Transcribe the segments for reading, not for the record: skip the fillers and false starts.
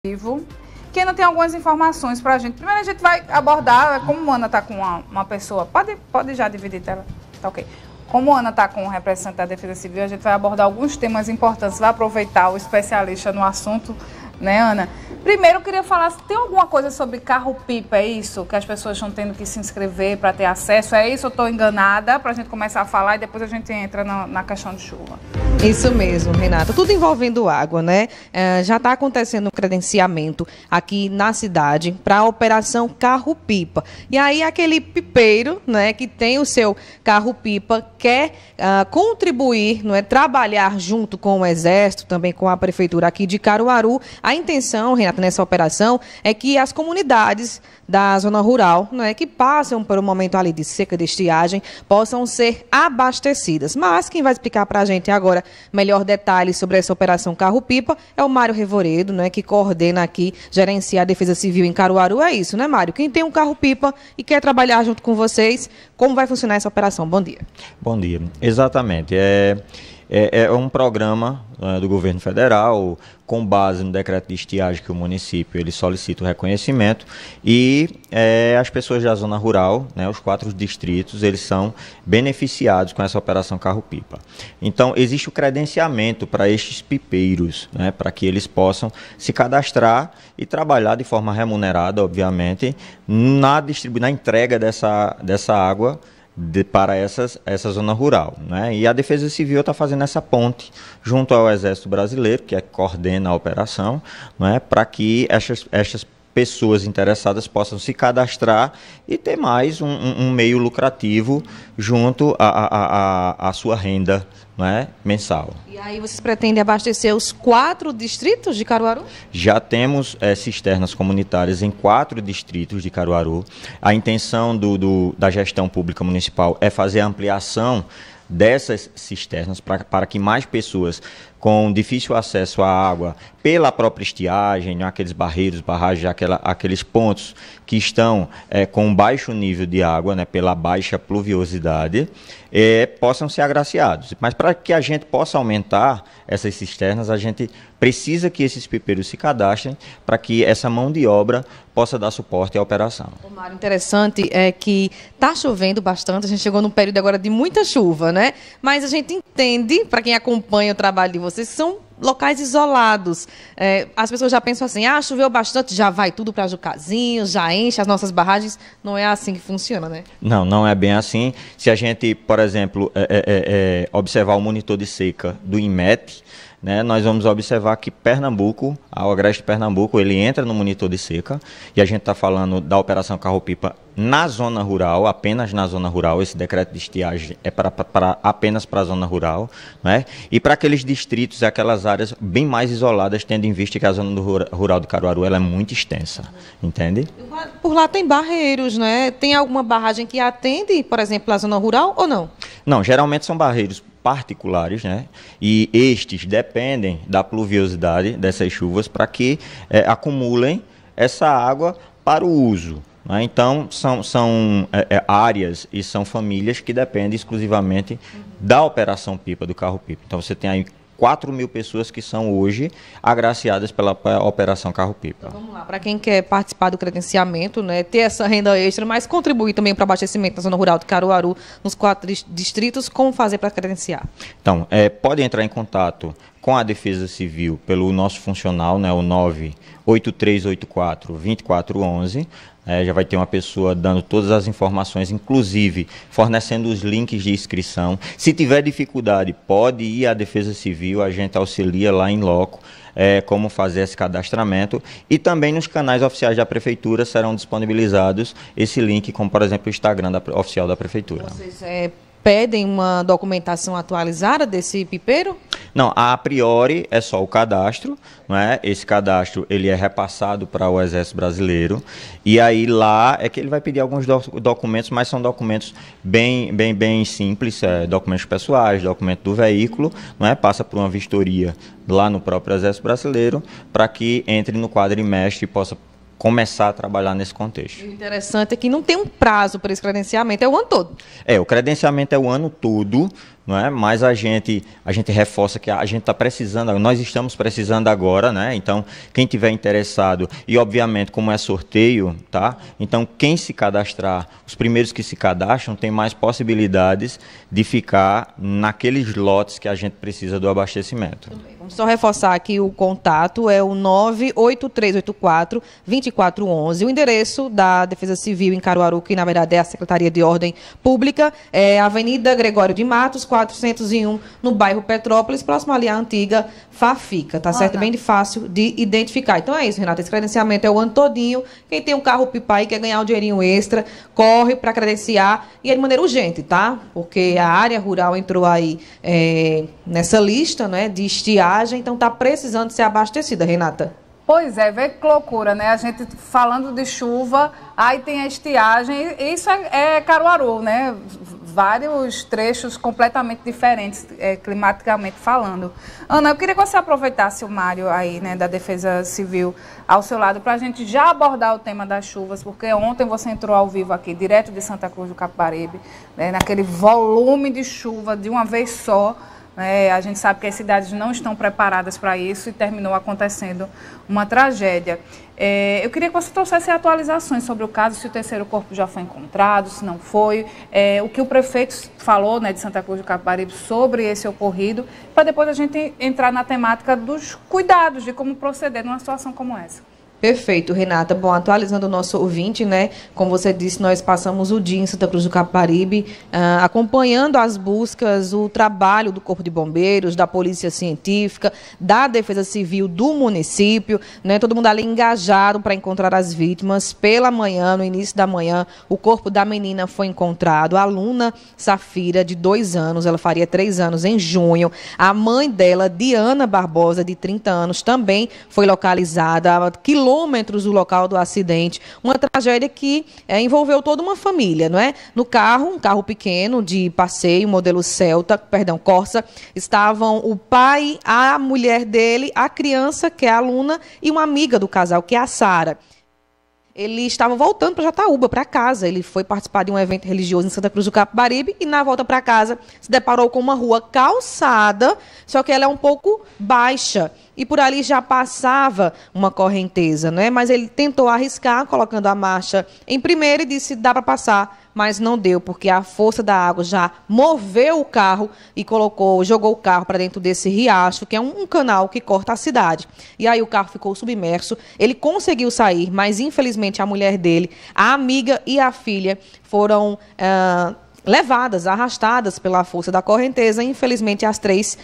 Que ainda tem algumas informações para a gente. Primeiro a gente vai abordar, como a Ana está com uma pessoa, pode já dividir tela, tá ok. Como a Ana está com o representante da Defesa Civil, a gente vai abordar alguns temas importantes, vai aproveitar o especialista no assunto, né, Ana? Primeiro eu queria falar, tem alguma coisa sobre carro-pipa, é isso? Que as pessoas estão tendo que se inscrever para ter acesso, é isso? Eu estou enganada? Para a gente começar a falar e depois a gente entra na questão de chuva. Isso mesmo, Renata. Tudo envolvendo água, né? Já está acontecendo um credenciamento aqui na cidade para a operação carro-pipa. E aí aquele pipeiro, né, que tem o seu carro-pipa, quer contribuir, não é, trabalhar junto com o Exército, também com a Prefeitura aqui de Caruaru. A intenção, Renata, nessa operação é que as comunidades da zona rural, não é, que passam por um momento ali de seca, de estiagem, possam ser abastecidas. Mas quem vai explicar para a gente agora melhor detalhes sobre essa operação Carro-Pipa é o Mário Revoredo, né, que coordena aqui, gerencia a Defesa Civil em Caruaru. É isso, né, Mário? Quem tem um carro-pipa e quer trabalhar junto com vocês, como vai funcionar essa operação? Bom dia. Bom dia. Exatamente. É um programa do governo federal, com base no decreto de estiagem que o município ele solicita o reconhecimento e as pessoas da zona rural, né, os 4 distritos, eles são beneficiados com essa operação Carro-Pipa. Então, existe o credenciamento para estes pipeiros, né, para que eles possam se cadastrar e trabalhar de forma remunerada, obviamente, na entrega dessa água para essa zona rural, né? E a Defesa Civil está fazendo essa ponte junto ao Exército Brasileiro, que coordena a operação, né, para que estas pessoas interessadas possam se cadastrar e ter mais um meio lucrativo junto à sua renda, né, mensal. E aí vocês pretendem abastecer os 4 distritos de Caruaru? Já temos cisternas comunitárias em 4 distritos de Caruaru. A intenção da gestão pública municipal é fazer a ampliação dessas cisternas para que mais pessoas com difícil acesso à água, pela própria estiagem, né, aqueles barreiros, barragens, aqueles pontos que estão com baixo nível de água, né, pela baixa pluviosidade, possam ser agraciados. Mas para que a gente possa aumentar essas cisternas, a gente precisa que esses pipeiros se cadastrem para que essa mão de obra possa dar suporte à operação. O Mário, interessante é que está chovendo bastante, a gente chegou num período agora de muita chuva, né? Mas a gente entende, para quem acompanha o trabalho de vocês, que são locais isolados. As pessoas já pensam assim, choveu bastante, já vai tudo para Jucazinho, já enche as nossas barragens. Não é assim que funciona, né? Não é bem assim. Se a gente, por exemplo, observar o monitor de seca do INMET, né, nós vamos observar que Pernambuco, o Agreste Pernambuco, ele entra no monitor de seca, e a gente está falando da operação Carro-Pipa na zona rural, apenas na zona rural. Esse decreto de estiagem é apenas para a zona rural, né? E para aqueles distritos e aquelas áreas bem mais isoladas, tendo em vista que a zona rural de Caruaru ela é muito extensa, entende? Por lá tem barreiros, né? Tem alguma barragem que atende, por exemplo, a zona rural ou não? Não, geralmente são barreiros particulares, né? E estes dependem da pluviosidade dessas chuvas para que acumulem essa água para o uso. Né? Então, são áreas e são famílias que dependem exclusivamente da operação pipa, do carro-pipa. Então, você tem aí 4.000 pessoas que são hoje agraciadas pela operação Carro-Pipa. Então, vamos lá, para quem quer participar do credenciamento, né, ter essa renda extra, mas contribuir também para o abastecimento da zona rural de Caruaru, nos 4 distritos, como fazer para credenciar? Então, pode entrar em contato com a Defesa Civil pelo nosso funcional, né, o 98384-2411. Já vai ter uma pessoa dando todas as informações, inclusive fornecendo os links de inscrição. Se tiver dificuldade, pode ir à Defesa Civil, a gente auxilia lá em loco como fazer esse cadastramento. E também nos canais oficiais da Prefeitura serão disponibilizados esse link, como por exemplo o Instagram oficial da Prefeitura. Vocês pedem uma documentação atualizada desse pipeiro? Não, a priori é só o cadastro, não é? Esse cadastro ele é repassado para o Exército Brasileiro, e aí lá é que ele vai pedir alguns documentos, mas são documentos bem simples, documentos pessoais, documento do veículo, não é? Passa por uma vistoria lá no próprio Exército Brasileiro para que entre no quadrimestre e possa começar a trabalhar nesse contexto. O interessante é que não tem um prazo para esse credenciamento, é o ano todo. O credenciamento é o ano todo, não é? Mas a gente reforça que a gente está precisando, nós estamos precisando agora, né? Então, quem tiver interessado, e obviamente como é sorteio, tá? Então, quem se cadastrar, os primeiros que se cadastram, tem mais possibilidades de ficar naqueles lotes que a gente precisa do abastecimento. Vamos só reforçar aqui o contato, é o 98384-2411. O endereço da Defesa Civil em Caruaru, que na verdade é a Secretaria de Ordem Pública, é Avenida Gregório de Matos, 401, no bairro Petrópolis, próximo ali à antiga Fafica, tá certo? Bem fácil de identificar. Então é isso, Renata, esse credenciamento é o ano todinho. Quem tem um carro pipa aí, quer ganhar um dinheirinho extra, corre para credenciar, e é de maneira urgente, tá? Porque a área rural entrou aí nessa lista, né, de estiagem, então tá precisando ser abastecida, Renata. Pois é, vê que loucura, né? A gente falando de chuva, aí tem a estiagem, isso é Caruaru, né? Vários trechos completamente diferentes, climaticamente falando. Ana, eu queria que você aproveitasse o Mário aí, né, da Defesa Civil ao seu lado, para a gente já abordar o tema das chuvas, porque ontem você entrou ao vivo aqui, direto de Santa Cruz do Capibaribe, né, naquele volume de chuva de uma vez só. A gente sabe que as cidades não estão preparadas para isso e terminou acontecendo uma tragédia. Eu queria que você trouxesse atualizações sobre o caso, se o terceiro corpo já foi encontrado, se não foi, o que o prefeito falou, né, de Santa Cruz do Capibaribe sobre esse ocorrido, para depois a gente entrar na temática dos cuidados de como proceder numa situação como essa. Perfeito, Renata. Bom, atualizando o nosso ouvinte, né? Como você disse, nós passamos o dia em Santa Cruz do Capibaribe, acompanhando as buscas, o trabalho do Corpo de Bombeiros, da Polícia Científica, da Defesa Civil do município, né? Todo mundo ali engajado para encontrar as vítimas. Pela manhã, no início da manhã, o corpo da menina foi encontrado. A aluna Safira, de 2 anos, ela faria 3 anos em junho. A mãe dela, Diana Barbosa, de 30 anos, também foi localizada a quilômetros do local do acidente, uma tragédia que envolveu toda uma família, não é? No carro, um carro pequeno de passeio, modelo Corsa, estavam o pai, a mulher dele, a criança, que é a aluna, e uma amiga do casal, que é a Sara. Ele estava voltando para Jataúba, para casa. Ele foi participar de um evento religioso em Santa Cruz do Capibaribe e, na volta para casa, se deparou com uma rua calçada, só que ela é um pouco baixa. E por ali já passava uma correnteza, né? Mas ele tentou arriscar, colocando a marcha em primeiro e disse: dá para passar, mas não deu, porque a força da água já moveu o carro e jogou o carro para dentro desse riacho, que é um canal que corta a cidade. E aí o carro ficou submerso. Ele conseguiu sair, mas infelizmente a mulher dele, a amiga e a filha foram levadas, arrastadas pela força da correnteza. Infelizmente, as 3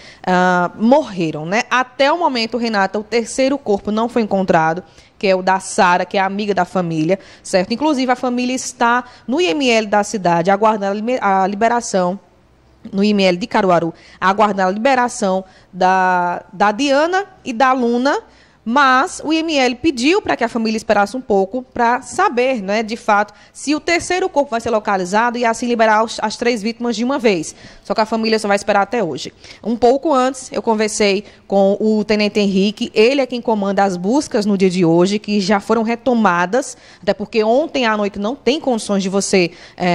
morreram, né? Até o momento, Renata, o terceiro corpo não foi encontrado, que é o da Sara, que é a amiga da família, certo? Inclusive, a família está no IML da cidade, aguardando a liberação, no IML de Caruaru, aguardando a liberação da Diana e da Luna. Mas o IML pediu para que a família esperasse um pouco para saber, né, de fato, se o terceiro corpo vai ser localizado e assim liberar as 3 vítimas de uma vez. Só que a família só vai esperar até hoje. Um pouco antes, eu conversei com o Tenente Henrique. Ele é quem comanda as buscas no dia de hoje, que já foram retomadas, até porque ontem à noite não tem condições de você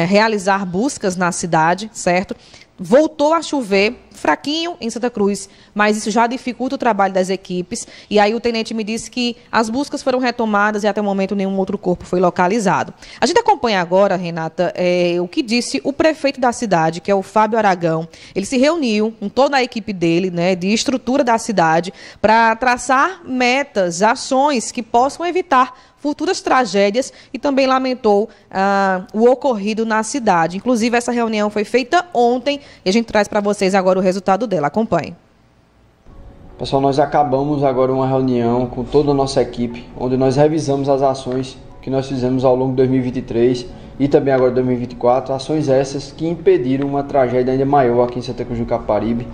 realizar buscas na cidade, certo? Voltou a chover, fraquinho em Santa Cruz, mas isso já dificulta o trabalho das equipes. E aí o tenente me disse que as buscas foram retomadas e até o momento nenhum outro corpo foi localizado. A gente acompanha agora, Renata, o que disse o prefeito da cidade, que é o Fábio Aragão. Ele se reuniu com toda a equipe dele, né, de estrutura da cidade, para traçar metas, ações que possam evitar futuras tragédias, e também lamentou o ocorrido na cidade. Inclusive, essa reunião foi feita ontem e a gente traz para vocês agora o resultado dela. Acompanhe. Pessoal, nós acabamos agora uma reunião com toda a nossa equipe, onde nós revisamos as ações que nós fizemos ao longo de 2023 e também agora de 2024, ações essas que impediram uma tragédia ainda maior aqui em Santa Cruz do Capibaribe.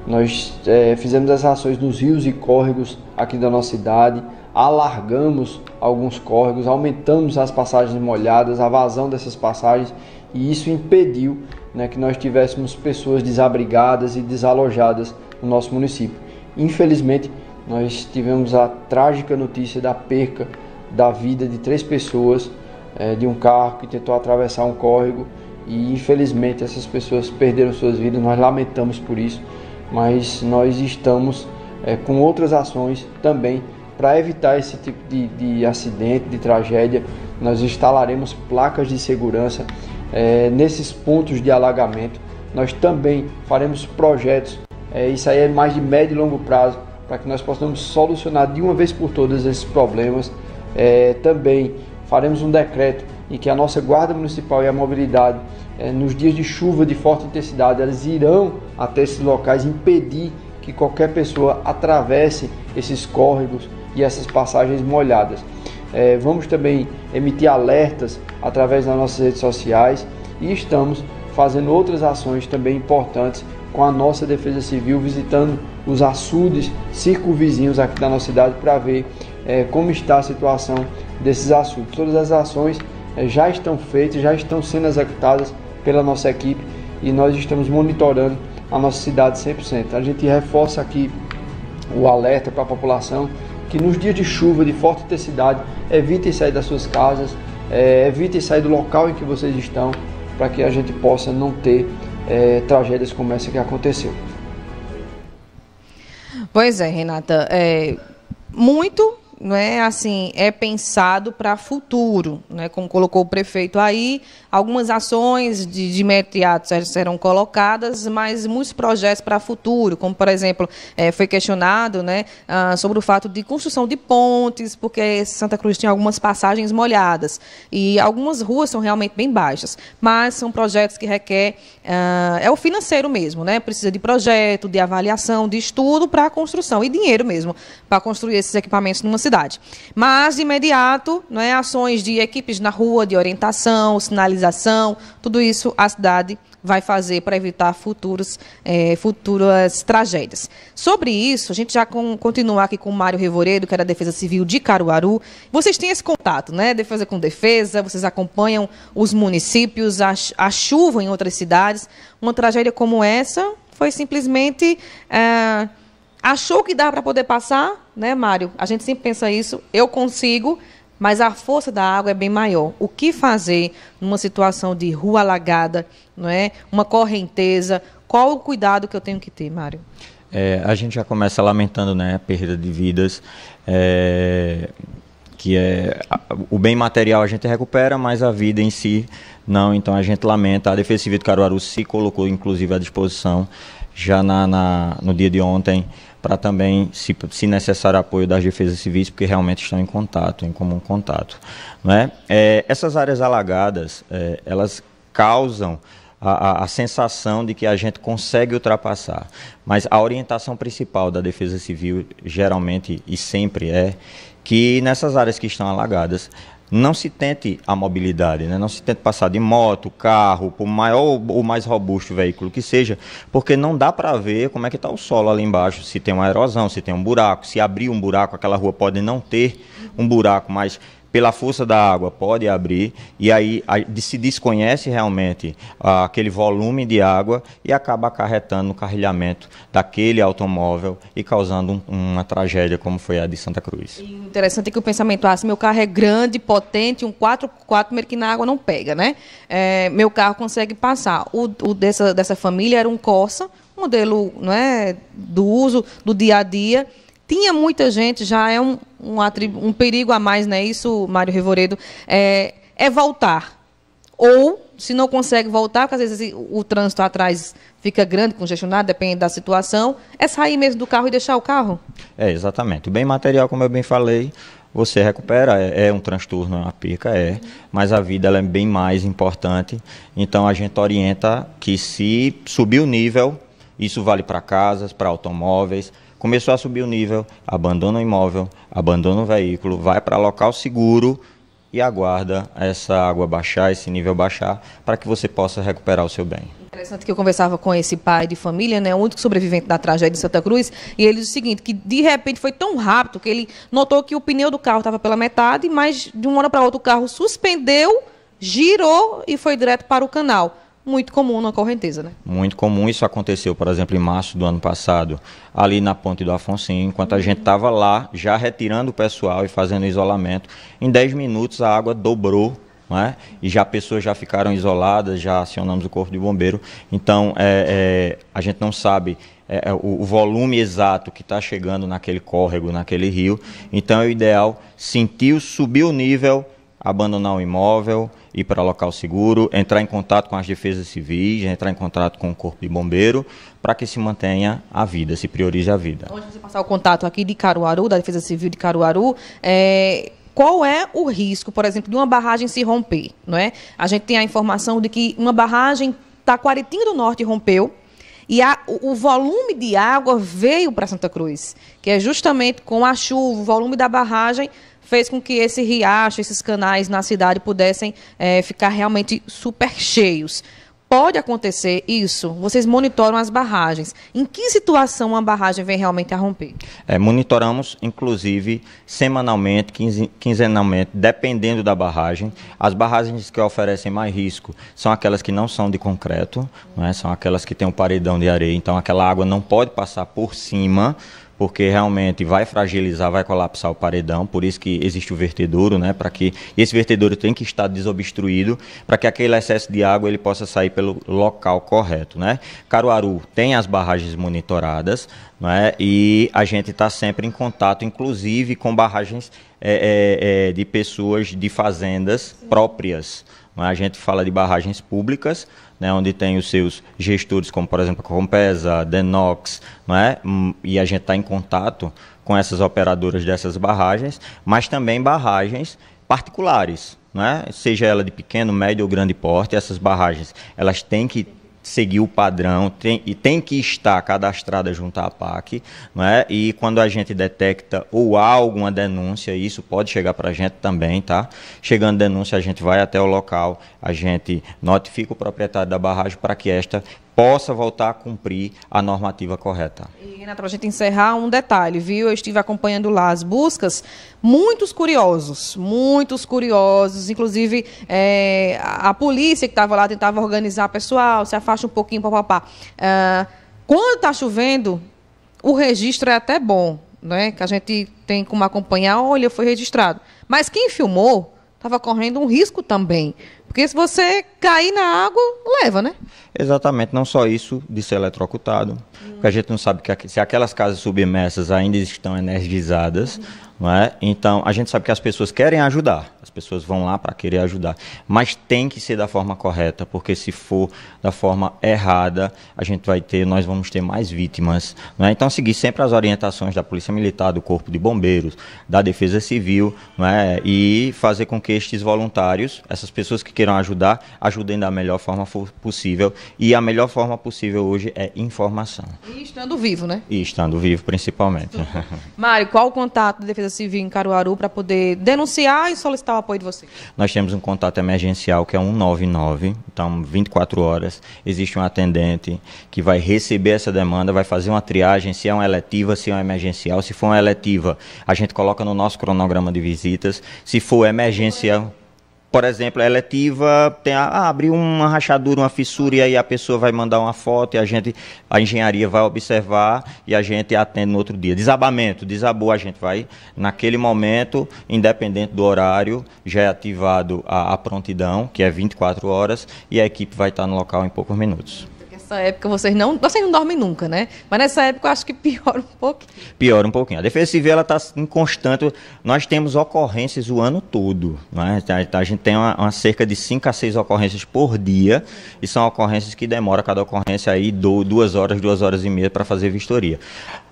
Nós fizemos essas ações nos rios e córregos aqui da nossa cidade, alargamos alguns córregos, aumentamos as passagens molhadas, a vazão dessas passagens, e isso impediu, né, que nós tivéssemos pessoas desabrigadas e desalojadas no nosso município. Infelizmente, nós tivemos a trágica notícia da perca da vida de 3 pessoas de um carro que tentou atravessar um córrego e infelizmente essas pessoas perderam suas vidas, nós lamentamos por isso, mas nós estamos com outras ações também para evitar esse tipo de acidente, de tragédia. Nós instalaremos placas de segurança nesses pontos de alagamento. Nós também faremos projetos, isso aí é mais de médio e longo prazo, para que nós possamos solucionar de uma vez por todas esses problemas. Também faremos um decreto em que a nossa Guarda Municipal e a Mobilidade, nos dias de chuva de forte intensidade, elas irão até esses locais impedir que qualquer pessoa atravesse esses córregos e essas passagens molhadas. Vamos também emitir alertas através das nossas redes sociais e estamos fazendo outras ações também importantes com a nossa Defesa Civil, visitando os açudes circunvizinhos aqui da nossa cidade para ver como está a situação desses açudes. Todas as ações já estão feitas, já estão sendo executadas pela nossa equipe e nós estamos monitorando a nossa cidade 100%. A gente reforça aqui o alerta para a população que nos dias de chuva de forte intensidade evitem sair das suas casas, evitem sair do local em que vocês estão, para que a gente possa não ter tragédias como essa que aconteceu. Pois é, Renata, muito, não é assim, é pensado para futuro, né? Como colocou o prefeito aí, algumas ações de imediato serão colocadas, mas muitos projetos para futuro, como por exemplo, foi questionado, né, sobre o fato de construção de pontes, porque Santa Cruz tinha algumas passagens molhadas e algumas ruas são realmente bem baixas, mas são projetos que requer o financeiro mesmo, né? Precisa de projeto, de avaliação, de estudo para a construção e dinheiro mesmo para construir esses equipamentos numa cidade. Mas, de imediato, né, ações de equipes na rua, de orientação, sinalização, tudo isso a cidade vai fazer para evitar futuras tragédias. Sobre isso, a gente já continua aqui com o Mário Revoredo, que era da Defesa Civil de Caruaru. Vocês têm esse contato, né? Defesa com defesa, vocês acompanham os municípios, a chuva em outras cidades. Uma tragédia como essa foi simplesmente... achou que dá para poder passar, né, Mário? A gente sempre pensa isso, eu consigo, mas a força da água é bem maior. O que fazer numa situação de rua alagada, não é? Uma correnteza? Qual o cuidado que eu tenho que ter, Mário? A gente já começa lamentando, né, a perda de vidas, o bem material a gente recupera, mas a vida em si não. Então a gente lamenta. A Defesa Civil de Caruaru se colocou, inclusive, à disposição já no dia de ontem, para também, se necessário, apoio das defesas civis, porque realmente estão em comum contato. Não é? Essas áreas alagadas, elas causam a sensação de que a gente consegue ultrapassar, mas a orientação principal da Defesa Civil, geralmente e sempre, é que nessas áreas que estão alagadas, não se tente a mobilidade, né? Não se tente passar de moto, carro, por maior ou mais robusto veículo que seja, porque não dá para ver como é que está o solo ali embaixo, se tem uma erosão, se tem um buraco, se abrir um buraco, aquela rua pode não ter um buraco, mas pela força da água pode abrir, e aí se desconhece realmente aquele volume de água e acaba acarretando no carrilhamento daquele automóvel e causando uma tragédia como foi a de Santa Cruz. E interessante é que o pensamento, se meu carro é grande, potente, um 4x4, primeiro que na água não pega, né? Meu carro consegue passar. O dessa família era um Corsa, modelo, não é, do uso do dia a dia. Tinha muita gente, já é um perigo a mais, né? Isso, Mário Revoredo, é voltar. Ou, se não consegue voltar, porque às vezes o trânsito atrás fica grande, congestionado, depende da situação, é sair mesmo do carro e deixar o carro? Exatamente. O bem material, como eu bem falei, você recupera, é um transtorno, uma perca, mas a vida ela é bem mais importante. Então, a gente orienta que se subir o nível, isso vale para casas, para automóveis. Começou a subir o nível, abandona o imóvel, abandona o veículo, vai para local seguro e aguarda essa água baixar, esse nível baixar, para que você possa recuperar o seu bem. Interessante que eu conversava com esse pai de família, né, o único sobrevivente da tragédia de Santa Cruz, e ele disse o seguinte, que de repente foi tão rápido que ele notou que o pneu do carro estava pela metade, mas de uma hora para outra o carro suspendeu, girou e foi direto para o canal. Muito comum na correnteza, né? Muito comum. Isso aconteceu, por exemplo, em março do ano passado, ali na Ponte do Afonsinho, enquanto a gente estava lá, já retirando o pessoal e fazendo isolamento. Em 10 minutos a água dobrou não é? E já pessoas já ficaram isoladas, já acionamos o Corpo de Bombeiro. Então, a gente não sabe o volume exato que está chegando naquele córrego, naquele rio. Então, é o ideal, sentiu, subir o nível, abandonar o imóvel, ir para local seguro, entrar em contato com as defesas civis, entrar em contato com o Corpo de Bombeiro, para que se mantenha a vida, se priorize a vida. Antes de você passar o contato aqui de Caruaru, da Defesa Civil de Caruaru, qual é o risco, por exemplo, de uma barragem se romper? Não é? A gente tem a informação de que uma barragem, Taquaritinga do Norte, rompeu, e o volume de água veio para Santa Cruz, que é justamente com a chuva, o volume da barragem fez com que esse riacho, esses canais na cidade pudessem ficar realmente super cheios. Pode acontecer isso? Vocês monitoram as barragens. Em que situação uma barragem vem realmente a romper? Monitoramos, inclusive, semanalmente, quinzenalmente, dependendo da barragem. As barragens que oferecem mais risco são aquelas que não são de concreto, não é? São aquelas que têm um paredão de areia, então aquela água não pode passar por cima, porque realmente vai fragilizar, vai colapsar o paredão, por isso que existe o vertedouro, né, para que esse vertedouro tem que estar desobstruído, para que aquele excesso de água ele possa sair pelo local correto, né. Caruaru tem as barragens monitoradas, né, e a gente está sempre em contato, inclusive com barragens de pessoas de fazendas próprias. A gente fala de barragens públicas, né, onde tem os seus gestores, como por exemplo a Compesa, Denox, não é? E a gente está em contato com essas operadoras dessas barragens, mas também barragens particulares, não é? Seja ela de pequeno, médio ou grande porte, essas barragens elas têm que seguir o padrão e tem que estar cadastrada junto à APAC, não é? E quando a gente detecta ou há alguma denúncia, isso pode chegar para a gente também, tá? Chegando denúncia, a gente vai até o local, a gente notifica o proprietário da barragem para que esta possa voltar a cumprir a normativa correta. E, Renata, para a gente encerrar, um detalhe, viu? Eu estive acompanhando lá as buscas, muitos curiosos, inclusive a polícia que estava lá tentava organizar pessoal, se afasta um pouquinho, papapá. Quando está chovendo, o registro é até bom, né? Que a gente tem como acompanhar, olha, foi registrado. Mas quem filmou estava correndo um risco também, porque se você cair na água, leva, né? Exatamente, não só isso de ser eletrocutado, porque a gente não sabe se aquelas casas submersas ainda estão energizadas, não é? Então, a gente sabe que as pessoas querem ajudar, as pessoas vão lá para querer ajudar, mas tem que ser da forma correta, porque se for da forma errada, nós vamos ter mais vítimas, não é? Então, seguir sempre as orientações da Polícia Militar, do Corpo de Bombeiros, da Defesa Civil, não é? E fazer com que estes voluntários, essas pessoas que queiram ajudar, ajudem da melhor forma possível, e a melhor forma possível hoje é informação. E estando vivo, né? E estando vivo, principalmente. Mário, qual o contato da Defesa Civil em Caruaru para poder denunciar e solicitar o apoio de vocês? Nós temos um contato emergencial que é 199, então 24 horas, existe um atendente que vai receber essa demanda, vai fazer uma triagem, se é uma eletiva, se é uma emergencial. Se for uma eletiva, a gente coloca no nosso cronograma de visitas. Se for emergencial, por exemplo, a eletiva abriu uma rachadura, uma fissura, e aí a pessoa vai mandar uma foto e a engenharia vai observar e a gente atende no outro dia. Desabamento, desabou, a gente vai, naquele momento, independente do horário, já é ativado a prontidão, que é 24 horas, e a equipe vai estar no local em poucos minutos. Nessa época vocês não dormem nunca, né? Mas nessa época eu acho que piora um pouquinho. Piora um pouquinho. A Defesa Civil está em constante. Nós temos ocorrências o ano todo, né? A gente tem cerca de 5 a 6 ocorrências por dia, e são ocorrências que demoram cada ocorrência aí 2 horas, 2 horas e meia para fazer vistoria.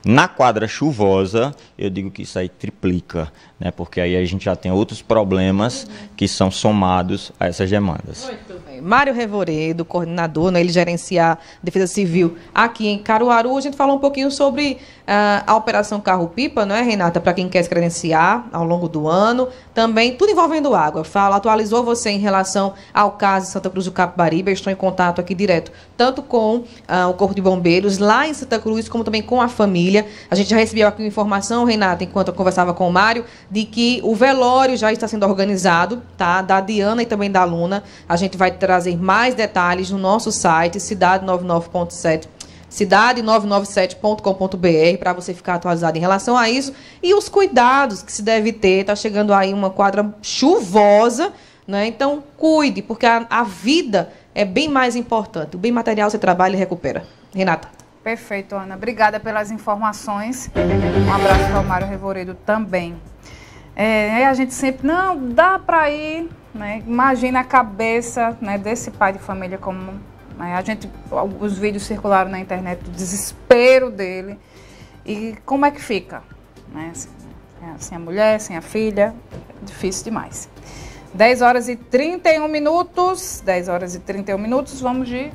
Na quadra chuvosa, eu digo que isso aí triplica, né? Porque aí a gente já tem outros problemas que são somados a essas demandas. Muito bem. Mário Revoredo, coordenador, né? Ele gerencia a Defesa Civil aqui em Caruaru. A gente falou um pouquinho sobre a Operação Carro-Pipa, não é, Renata? Para quem quer se credenciar ao longo do ano. Também tudo envolvendo água. Atualizou você em relação ao caso de Santa Cruz do Capibaribe. Eu estou em contato aqui direto, tanto com o Corpo de Bombeiros lá em Santa Cruz, como também com a família. A gente já recebeu aqui uma informação, Renata, enquanto eu conversava com o Mário, de que o velório já está sendo organizado, tá? Da Diana e também da Luna. A gente vai trazer mais detalhes no nosso site, cidade997.com.br, para você ficar atualizado em relação a isso. E os cuidados que se deve ter, está chegando aí uma quadra chuvosa, né? Então, cuide, porque a vida é bem mais importante. O bem material você trabalha e recupera. Renata. Perfeito, Ana. Obrigada pelas informações. Um abraço para o Mário Revoredo também. A gente sempre, não, dá para ir, né? Imagina a cabeça, né, desse pai de família, como, né, os vídeos circularam na internet, do desespero dele. E como é que fica? Né? Sem a mulher, sem a filha, difícil demais. 10 horas e 31 minutos, 10 horas e 31 minutos, vamos de